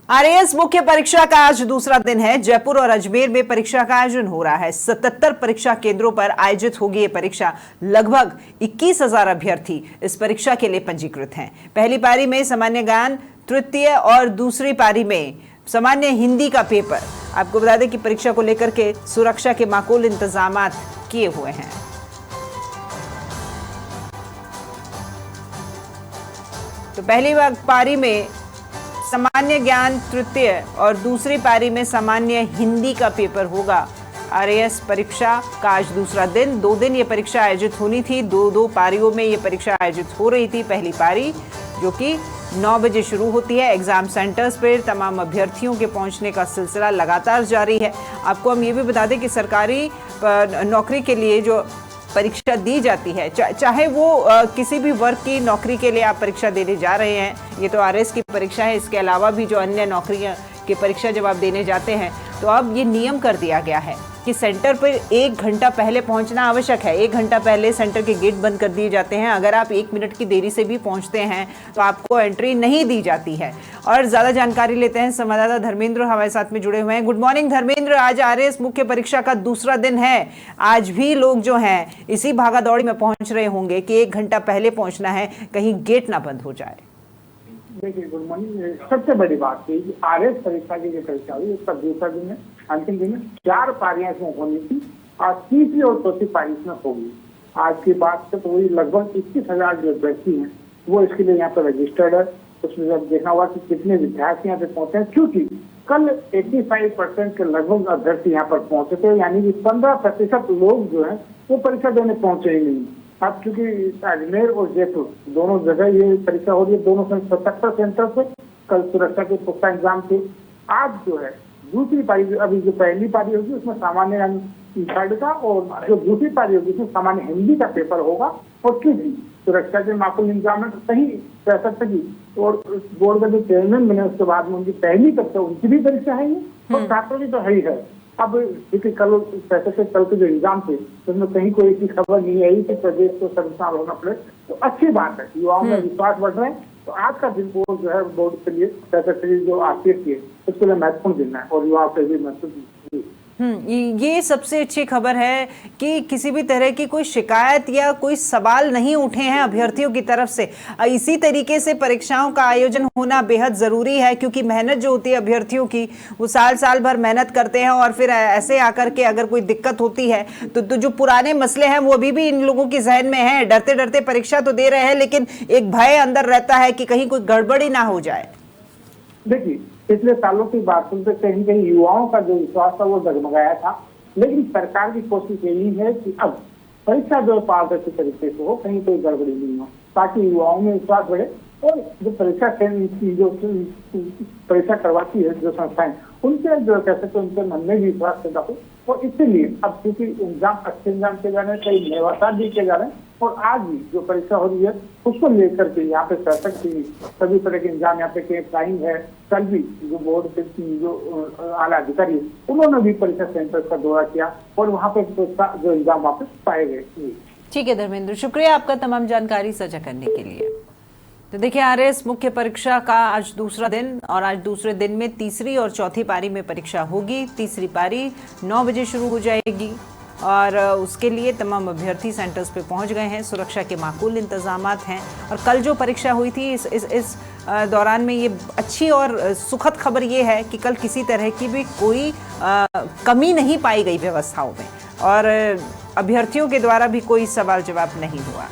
RAS मुख्य परीक्षा का आज दूसरा दिन है। जयपुर और अजमेर में परीक्षा का आयोजन हो रहा है। 77 परीक्षा केंद्रों पर आयोजित होगी ये परीक्षा। लगभग 21,000 अभ्यर्थी इस परीक्षा के लिए पंजीकृत हैं। पहली पारी में सामान्य ज्ञान, तृतीय और दूसरी पारी में सामान्य हिंदी का पेपर। आपको बता दें कि परीक्षा को लेकर के सुरक्षा के माकूल इंतजाम किए हुए हैं। तो पहली पारी में सामान्य ज्ञान तृतीय और दूसरी पारी में सामान्य हिंदी का पेपर होगा। आरएएस परीक्षा का आज दूसरा दिन। 2 दिन ये परीक्षा आयोजित होनी थी। दो पारियों में ये परीक्षा आयोजित हो रही थी। पहली पारी जो कि 9 बजे शुरू होती है। एग्जाम सेंटर्स पर तमाम अभ्यर्थियों के पहुंचने का सिलसिला लगातार जारी है। आपको हम ये भी बता दें कि सरकारी नौकरी के लिए जो परीक्षा दी जाती है, चाहे वो किसी भी वर्ग की नौकरी के लिए आप परीक्षा देने जा रहे हैं, ये तो आरएएस की परीक्षा है। इसके अलावा भी जो अन्य नौकरियां की परीक्षा जब आप देने जाते हैं तो अब ये नियम कर दिया गया है कि सेंटर पर 1 घंटा पहले पहुंचना आवश्यक है। 1 घंटा पहले सेंटर के गेट बंद कर दिए जाते हैं। अगर आप 1 मिनट की देरी से भी पहुंचते हैं तो आपको एंट्री नहीं दी जाती है। और ज्यादा जानकारी लेते हैं, संवाददाता धर्मेंद्र हमारे साथ में जुड़े हुए हैं। गुड मॉर्निंग धर्मेंद्र, आज आरएएस मुख्य परीक्षा का दूसरा दिन है। आज भी लोग जो हैं इसी भागादौड़ी में पहुंच रहे होंगे कि 1 घंटा पहले पहुंचना है, कहीं गेट ना बंद हो जाए। देखिए, गुड मॉर्निंग। सबसे बड़ी बात थी कि आरएएस परीक्षा की जो परीक्षा हुई उसका दूसरा दिन है, अंतिम दिन है। 4 पारियां इसमें होनी थी और तीसरी और चौथी पारी इसमें होगी। आज की बात से तो वही लगभग 21,000 जो अभ्यर्थी हैं वो इसके लिए यहाँ पर रजिस्टर्ड है। उसमें जब देखा हुआ कि कितने विद्यार्थी यहाँ पे पहुंचे हैं, क्योंकि कल 85% के लगभग अभ्यर्थी यहाँ पर पहुंचे थे, यानी कि 15% लोग जो है वो परीक्षा देने पहुंचे ही नहीं। अब चूंकि अजमेर और जयपुर दोनों जगह ये परीक्षा हो रही है, दोनों 77 सेंटर से कल सुरक्षा के पुख्ता इंतजाम थे। आज जो है दूसरी पारी, अभी जो पहली पारी होगी उसमें सामान्य थर्ड का, और जो दूसरी पारी होगी उसमें सामान्य हिंदी का पेपर होगा। और क्योंकि सुरक्षा के माकूल इंतजाम में सही कह सकते की, और बोर्ड का जो चेयरमैन बने उसके बाद में उनकी पहली कक्षा उनकी भी परीक्षा है ये, और छात्रों की तो है ही है। अब क्योंकि कल के जो एग्जाम थे उसमें कहीं कोई ऐसी खबर नहीं आई कि प्रदेश को शर्मसार होना पड़े, तो अच्छी बात है। युवाओं में विश्वास बढ़ रहे हैं। तो आज का दिन जो है बोर्ड के लिए जो आरपीएफ की है उसके लिए महत्वपूर्ण दिन है और युवाओं के लिए महत्वपूर्ण। ये सबसे अच्छी खबर है कि किसी भी तरह की कोई शिकायत या कोई सवाल नहीं उठे हैं अभ्यर्थियों की तरफ से। इसी तरीके से परीक्षाओं का आयोजन होना बेहद जरूरी है, क्योंकि मेहनत जो होती है अभ्यर्थियों की, वो साल भर मेहनत करते हैं और फिर ऐसे आकर के अगर कोई दिक्कत होती है तो जो पुराने मसले हैं वो अभी भी इन लोगों के जहन में है। डरते डरते परीक्षा तो दे रहे हैं, लेकिन एक भय अंदर रहता है कि कहीं कोई गड़बड़ी ना हो जाए। देखिए, पिछले सालों की बात सुनते कहीं कहीं युवाओं का जो विश्वास था वो डगमगाया था, लेकिन सरकार की कोशिश यही है कि अब परीक्षा जो पारदर्शी तरीके से हो, कहीं कोई गड़बड़ी नहीं हो, ताकि युवाओं में विश्वास बढ़े। और जो परीक्षा करवाती है जो संस्थाएं, उनके जो कह सकते उनके मन में भी विश्वास पैदा हो। और इसीलिए अब क्योंकि एग्जाम अच्छे एग्जाम किए जा रहे हैं, कई नवाचार भी किए जा रहे हैं, और आज भी जो परीक्षा हो रही है उसको लेकर के यहाँ पे शासक की सभी तरह के इंतजाम यहाँ पे टाइम है। कल भी जो बोर्ड के जो आला अधिकारी उन्होंने भी परीक्षा सेंटर का दौरा किया और वहाँ पे जो एग्जाम वापस पाए गए। ठीक है धर्मेंद्र, शुक्रिया आपका तमाम जानकारी साझा करने के लिए। तो देखिए, आरएएस मुख्य परीक्षा का आज दूसरा दिन, और आज दूसरे दिन में तीसरी और चौथी पारी में परीक्षा होगी। तीसरी पारी 9 बजे शुरू हो जाएगी और उसके लिए तमाम अभ्यर्थी सेंटर्स पे पहुंच गए हैं। सुरक्षा के माकूल इंतजामात हैं। और कल जो परीक्षा हुई थी इस दौरान में ये अच्छी और सुखद खबर ये है कि कल किसी तरह की भी कोई कमी नहीं पाई गई व्यवस्थाओं में, और अभ्यर्थियों के द्वारा भी कोई सवाल जवाब नहीं हुआ।